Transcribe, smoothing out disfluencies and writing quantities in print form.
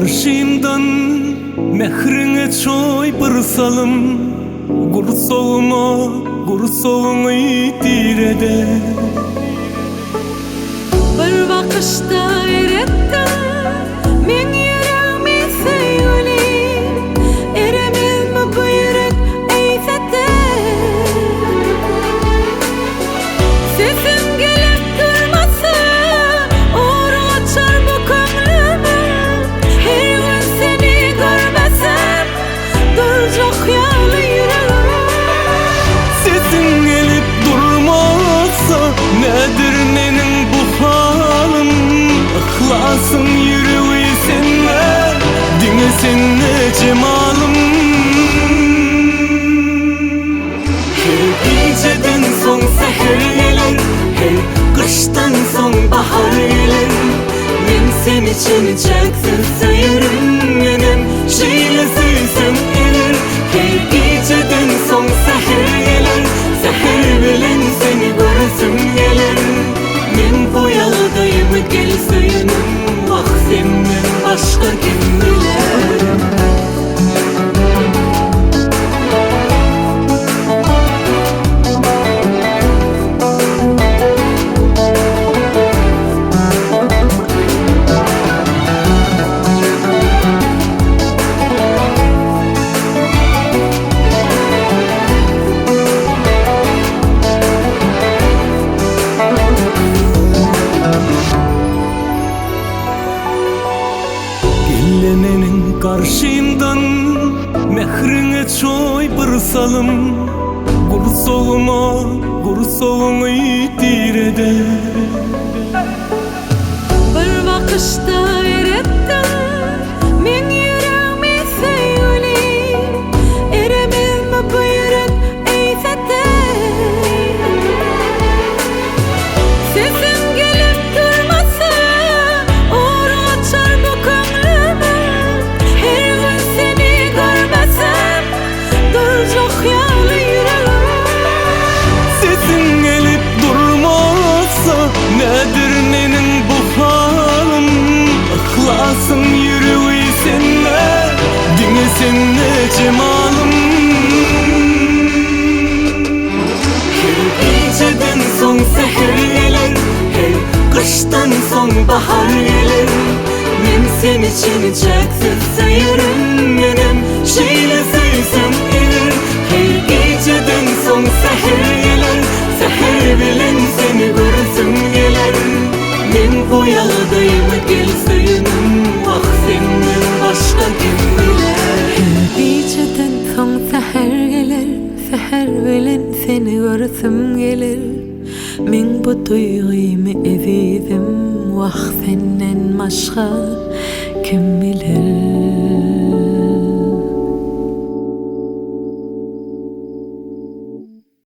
karşımdan mehrine çoy bir salım Gursoğunu itirede Bir bakışta erettin men yüreğimi söyle eremez mi bu yürek eyfete sesim gelip durmasa uğru açar bu kömlümü her gün seni görmesem duracak yağlı yüreğim sesin gelip durmazsa nedir nenin bu halim İhlasın yüreği senle dine senle cemalım Her geceden son seher gelir Her kıştan son bahar gelir Ben sen için çaksız sayarım Yenem şeyle söysem gelir Her geceden son seher gelir Seher bilen seni görsüm gelir Men bu yoldayım gel sayınım Vah senden başka kim bilir Menin karşımdan mehrine çoy bir salım Gursoğunu itirede Bir bakışta erettin men yüreğimi söyle eremez mi bu yürek eyfete sesim gelip durmasa uğru açar bu kömlümü her gün seni görmesem duracak yağlı yüreğim Sesin gelip durmazsa nedir nenin bu halim İhlasın yüreği senle dine senle cemalım Her geceden son seher gelir Her kıştan son bahar gelir Ben sen için çaksız sayarım Yenem şeyle söysem gelir Her geceden son seher gelir Seher bilen seni görsüm gelir Ben bu yoldayım gel sayınım Vah senden başka kim bilir Geceden son seher gelir seher bilen seni görsüm gelir men bu duygumu ezizim vah senden başka kim bilir